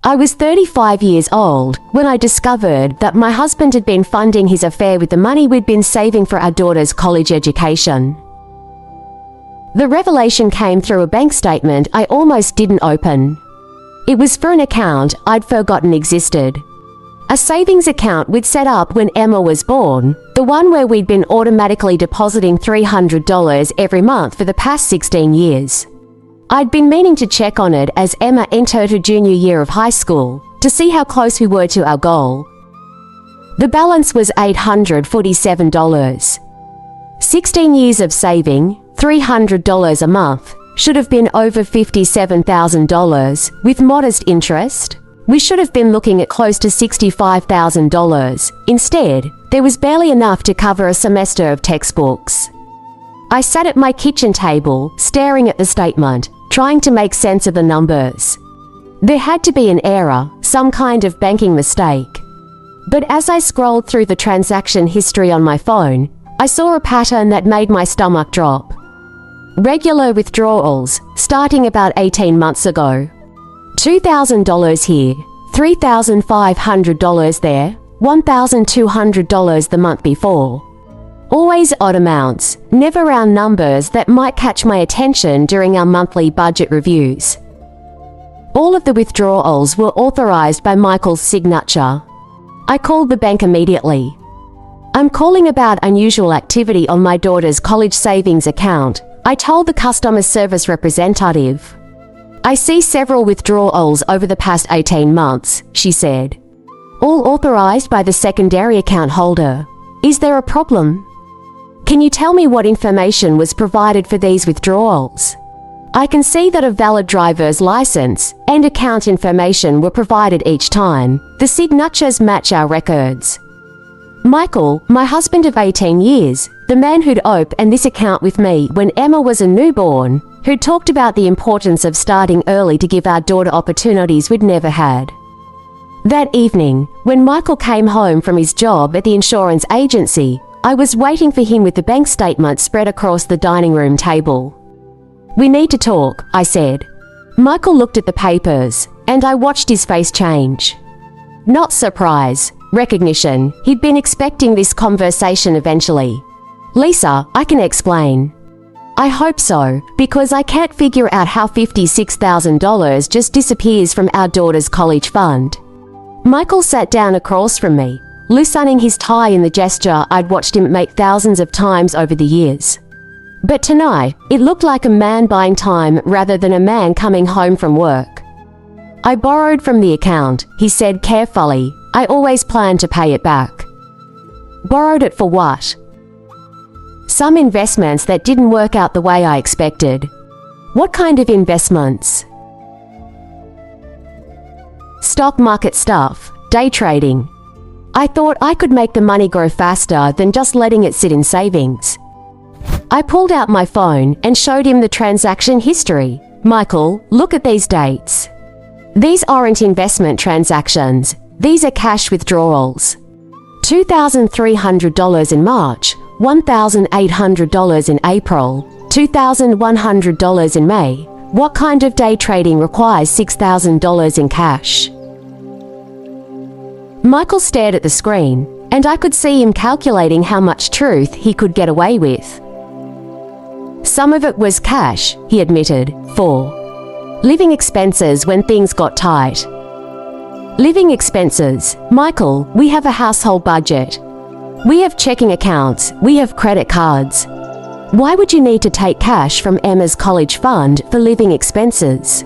I was 35 years old when I discovered that my husband had been funding his affair with the money we'd been saving for our daughter's college education. The revelation came through a bank statement I almost didn't open. It was for an account I'd forgotten existed. A savings account we'd set up when Emma was born, the one where we'd been automatically depositing $300 every month for the past 16 years. I'd been meaning to check on it as Emma entered her junior year of high school to see how close we were to our goal. The balance was $847. 16 years of saving, $300 a month, should have been over $57,000 with modest interest. We should have been looking at close to $65,000. Instead, there was barely enough to cover a semester of textbooks. I sat at my kitchen table, staring at the statement, trying to make sense of the numbers. There had to be an error, some kind of banking mistake. But as I scrolled through the transaction history on my phone, I saw a pattern that made my stomach drop. Regular withdrawals, starting about 18 months ago. $2,000 here, $3,500 there, $1,200 the month before. Always odd amounts, never round numbers that might catch my attention during our monthly budget reviews. All of the withdrawals were authorized by Michael's signature. I called the bank immediately. "I'm calling about unusual activity on my daughter's college savings account," I told the customer service representative. "I see several withdrawals over the past 18 months, she said. "All authorized by the secondary account holder. Is there a problem? Can you tell me what information was provided for these withdrawals?" I can see that a valid driver's license and account information were provided each time. The signatures match our records. Michael, my husband of 18 years, the man who'd opened this account with me when Emma was a newborn, who talked about the importance of starting early to give our daughter opportunities we'd never had. That evening, when Michael came home from his job at the insurance agency, I was waiting for him with the bank statement spread across the dining room table. "We need to talk," I said. Michael looked at the papers, and I watched his face change. Not surprise, recognition. He'd been expecting this conversation eventually. "Lisa, I can explain." "I hope so, because I can't figure out how $56,000 just disappears from our daughter's college fund." Michael sat down across from me, loosening his tie in the gesture I'd watched him make thousands of times over the years. But tonight, it looked like a man buying time rather than a man coming home from work. "I borrowed from the account," he said carefully. "I always plan to pay it back." "Borrowed it for what?" "Some investments that didn't work out the way I expected." "What kind of investments?" "Stock market stuff, day trading." I thought I could make the money grow faster than just letting it sit in savings. I pulled out my phone and showed him the transaction history. "Michael, look at these dates. These aren't investment transactions. These are cash withdrawals. $2,300 in March, $1,800 in April, $2,100 in May. What kind of day trading requires $6,000 in cash?" Michael stared at the screen, and I could see him calculating how much truth he could get away with. "Some of it was cash," he admitted, "for living expenses when things got tight." "Living expenses? Michael, we have a household budget. We have checking accounts, we have credit cards. Why would you need to take cash from Emma's college fund for living expenses?"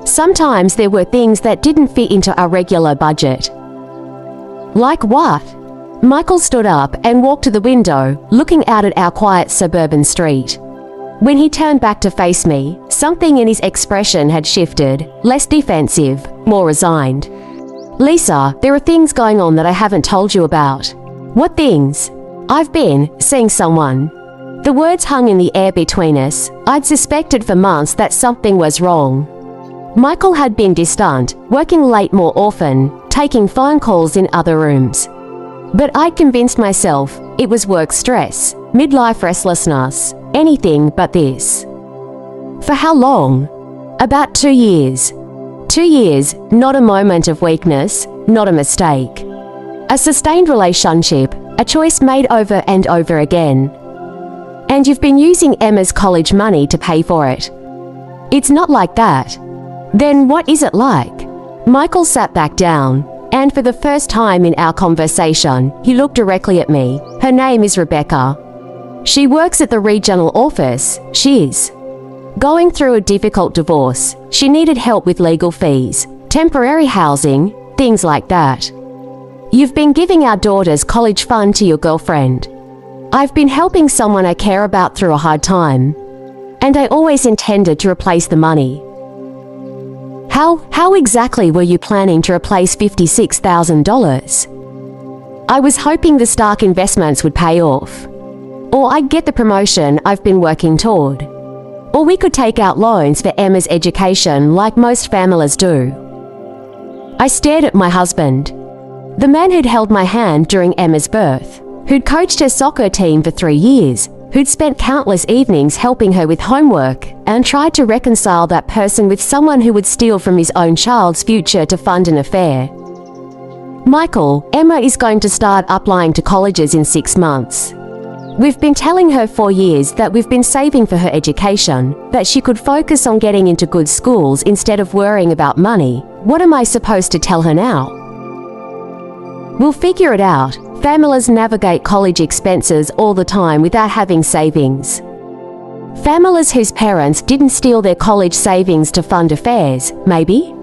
Sometimes there were things that didn't fit into our regular budget. "Like what?" Michael stood up and walked to the window, looking out at our quiet suburban street. When he turned back to face me, something in his expression had shifted, less defensive, more resigned. "Lisa, there are things going on that I haven't told you about." "What things?" "I've been seeing someone." The words hung in the air between us. I'd suspected for months that something was wrong. Michael had been distant, working late more often, taking phone calls in other rooms. But I'd convinced myself it was work stress, midlife restlessness, anything but this. For how long? About 2 years. 2 years, not a moment of weakness, not a mistake. A sustained relationship, a choice made over and over again. And you've been using Emma's college money to pay for it. It's not like that. Then what is it like? Michael sat back down, and for the first time in our conversation, he looked directly at me. Her name is Rebecca. She works at the regional office. She's going through a difficult divorce. She needed help with legal fees, temporary housing, things like that. You've been giving our daughter's college fund to your girlfriend. I've been helping someone I care about through a hard time, and I always intended to replace the money. How exactly were you planning to replace $56,000? I was hoping the Stark investments would pay off, or I'd get the promotion I've been working toward. Or we could take out loans for Emma's education like most families do. I stared at my husband, the man who'd held my hand during Emma's birth, who'd coached her soccer team for 3 years, who'd spent countless evenings helping her with homework, and tried to reconcile that person with someone who would steal from his own child's future to fund an affair. Michael, Emma is going to start applying to colleges in 6 months. We've been telling her for years that we've been saving for her education, that she could focus on getting into good schools instead of worrying about money. What am I supposed to tell her now? We'll figure it out. Families navigate college expenses all the time without having savings. Families whose parents didn't steal their college savings to fund affairs, maybe?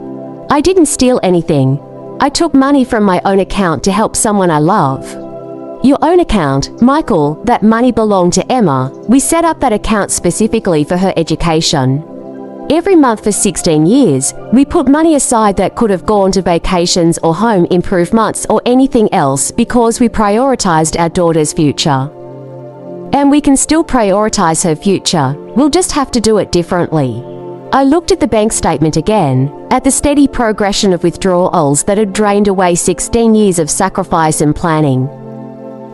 I didn't steal anything. I took money from my own account to help someone I love. Your own account, Michael, that money belonged to Emma. We set up that account specifically for her education. Every month for 16 years, we put money aside that could have gone to vacations or home improvements or anything else because we prioritized our daughter's future. And we can still prioritize her future. We'll just have to do it differently. I looked at the bank statement again, at the steady progression of withdrawals that had drained away 16 years of sacrifice and planning.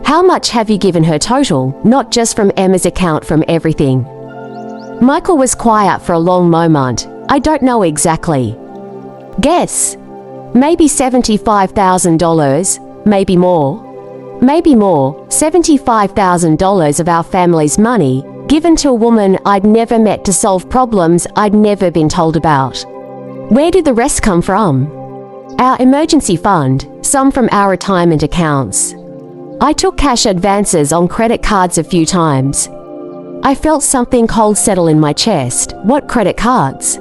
How much have you given her total, not just from Emma's account, from everything? Michael was quiet for a long moment. I don't know exactly. Guess. Maybe $75,000, maybe more. Maybe more, $75,000 of our family's money, given to a woman I'd never met to solve problems I'd never been told about. Where did the rest come from? Our emergency fund, some from our retirement accounts. I took cash advances on credit cards a few times. I felt something cold settle in my chest. What credit cards?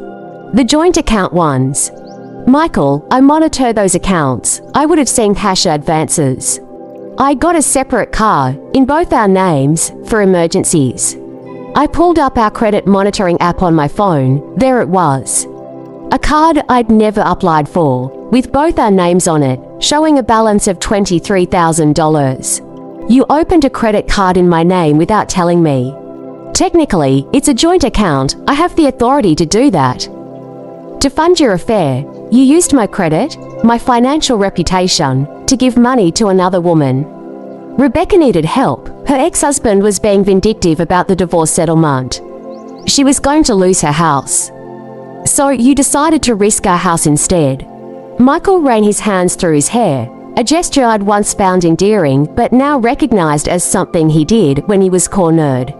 The joint account ones. Michael, I monitor those accounts. I would have seen cash advances. I got a separate card, in both our names, for emergencies. I pulled up our credit monitoring app on my phone. There it was. A card I'd never applied for, with both our names on it, showing a balance of $23,000. You opened a credit card in my name without telling me. Technically, it's a joint account. I have the authority to do that. To fund your affair, you used my credit, my financial reputation, to give money to another woman. Rebecca needed help. Her ex-husband was being vindictive about the divorce settlement. She was going to lose her house. So you decided to risk our house instead. Michael ran his hands through his hair, a gesture I'd once found endearing but now recognized as something he did when he was cornered.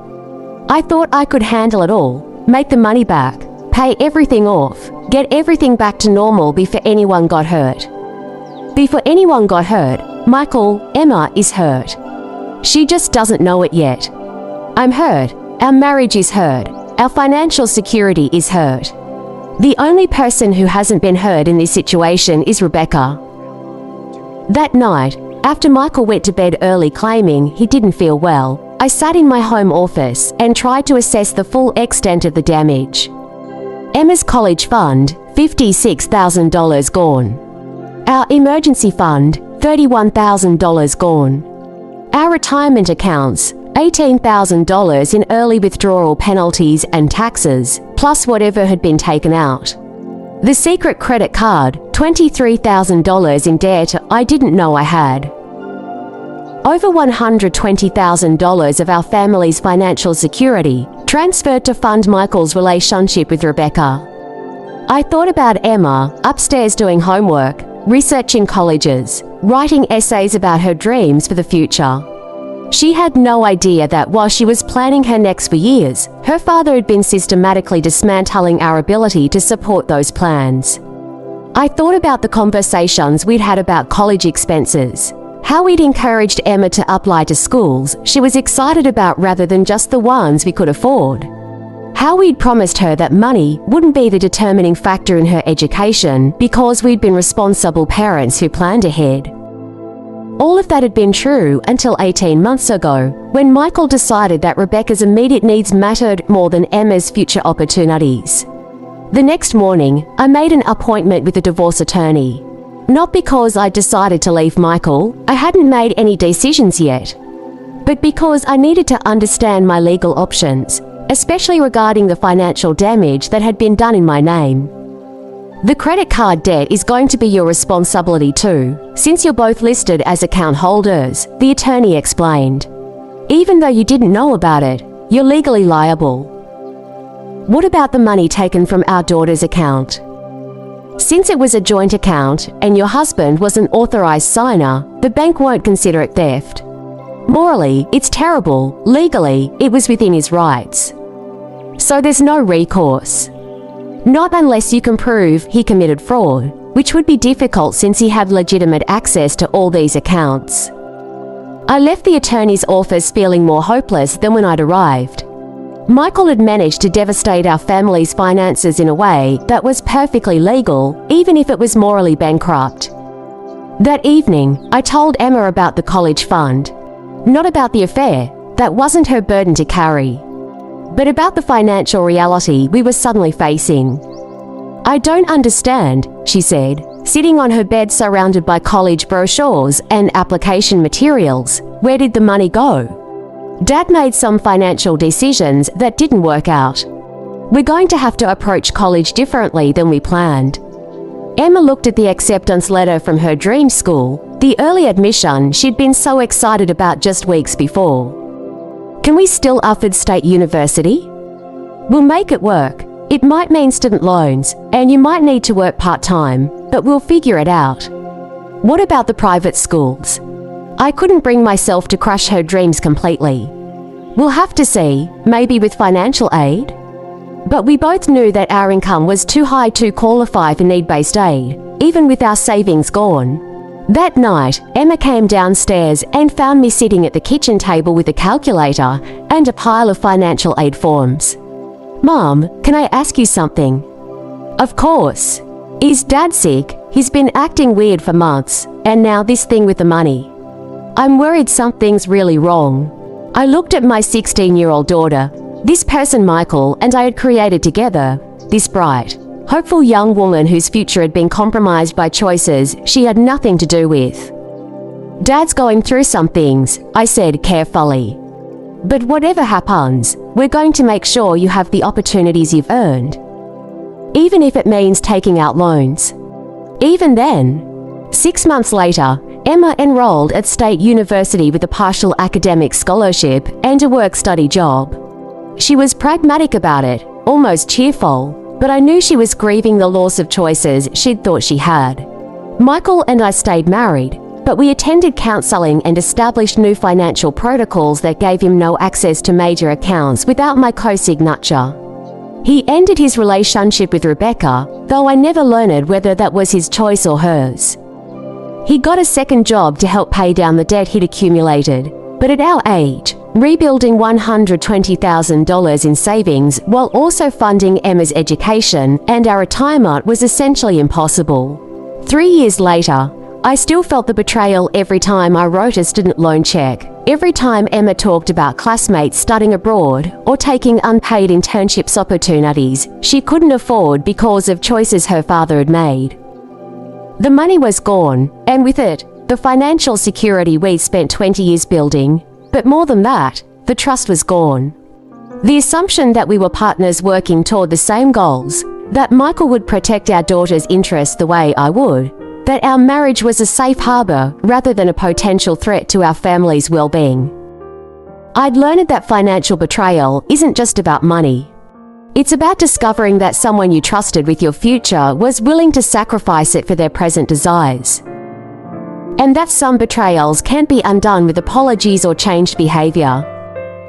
I thought I could handle it all, make the money back, pay everything off, get everything back to normal before anyone got hurt. Before anyone got hurt, Michael, Emma is hurt. She just doesn't know it yet. I'm hurt. Our marriage is hurt. Our financial security is hurt. The only person who hasn't been hurt in this situation is Rebecca. That night, after Michael went to bed early claiming he didn't feel well, I sat in my home office and tried to assess the full extent of the damage. Emma's college fund, $56,000 gone. Our emergency fund, $31,000 gone. Our retirement accounts, $18,000 in early withdrawal penalties and taxes, plus whatever had been taken out. The secret credit card, $23,000 in debt I didn't know I had. Over $120,000 of our family's financial security transferred to fund Michael's relationship with Rebecca. I thought about Emma, upstairs doing homework, researching colleges, writing essays about her dreams for the future. She had no idea that while she was planning her next for years, her father had been systematically dismantling our ability to support those plans. I thought about the conversations we'd had about college expenses, how we'd encouraged Emma to apply to schools she was excited about rather than just the ones we could afford. How we'd promised her that money wouldn't be the determining factor in her education because we'd been responsible parents who planned ahead. All of that had been true until 18 months ago, when Michael decided that Rebecca's immediate needs mattered more than Emma's future opportunities. The next morning, I made an appointment with a divorce attorney. Not because I decided to leave Michael, I hadn't made any decisions yet, but because I needed to understand my legal options, especially regarding the financial damage that had been done in my name. The credit card debt is going to be your responsibility too, since you're both listed as account holders, the attorney explained. Even though you didn't know about it, you're legally liable. What about the money taken from our daughter's account? Since it was a joint account and your husband was an authorized signer, the bank won't consider it theft. Morally, it's terrible. Legally, it was within his rights. So there's no recourse. Not unless you can prove he committed fraud, which would be difficult since he had legitimate access to all these accounts. I left the attorney's office feeling more hopeless than when I'd arrived. Michael had managed to devastate our family's finances in a way that was perfectly legal, even if it was morally bankrupt. That evening, I told Emma about the college fund. Not about the affair, that wasn't her burden to carry, but about the financial reality we were suddenly facing. I don't understand, she said, sitting on her bed surrounded by college brochures and application materials. Where did the money go? Dad made some financial decisions that didn't work out. We're going to have to approach college differently than we planned. Emma looked at the acceptance letter from her dream school, the early admission she'd been so excited about just weeks before. Can we still afford State University? We'll make it work. It might mean student loans, and you might need to work part-time, but we'll figure it out. What about the private schools? I couldn't bring myself to crush her dreams completely. We'll have to see, maybe with financial aid. But we both knew that our income was too high to qualify for need-based aid, even with our savings gone. That night, Emma came downstairs and found me sitting at the kitchen table with a calculator and a pile of financial aid forms. Mom, can I ask you something? Of course. Is Dad sick? He's been acting weird for months, and now this thing with the money. I'm worried something's really wrong. I looked at my 16-year-old daughter, this person Michael and I had created together, this bright, hopeful young woman whose future had been compromised by choices she had nothing to do with. Dad's going through some things, I said carefully. But whatever happens, we're going to make sure you have the opportunities you've earned. Even if it means taking out loans. Even then. 6 months later, Emma enrolled at State University with a partial academic scholarship and a work-study job. She was pragmatic about it, almost cheerful, but I knew she was grieving the loss of choices she'd thought she had. Michael and I stayed married, but we attended counseling and established new financial protocols that gave him no access to major accounts without my co-signature. He ended his relationship with Rebecca, though I never learned whether that was his choice or hers. He got a second job to help pay down the debt he'd accumulated, but at our age, rebuilding $120,000 in savings while also funding Emma's education and our retirement was essentially impossible. 3 years later, I still felt the betrayal every time I wrote a student loan check, every time Emma talked about classmates studying abroad or taking unpaid internships opportunities she couldn't afford because of choices her father had made. The money was gone, and with it, the financial security we'd spent 20 years building, but more than that, the trust was gone. The assumption that we were partners working toward the same goals, that Michael would protect our daughter's interests the way I would, that our marriage was a safe harbor rather than a potential threat to our family's well-being. I'd learned that financial betrayal isn't just about money. It's about discovering that someone you trusted with your future was willing to sacrifice it for their present desires. And that some betrayals can't be undone with apologies or changed behavior.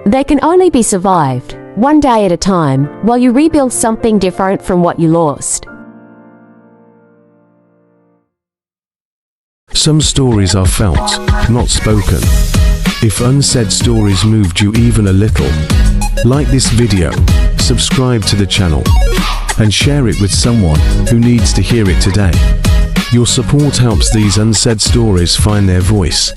They can only be survived, one day at a time, while you rebuild something different from what you lost. Some stories are felt, not spoken. If unsaid stories moved you even a little, like this video, subscribe to the channel, and share it with someone who needs to hear it today. Your support helps these unsaid stories find their voice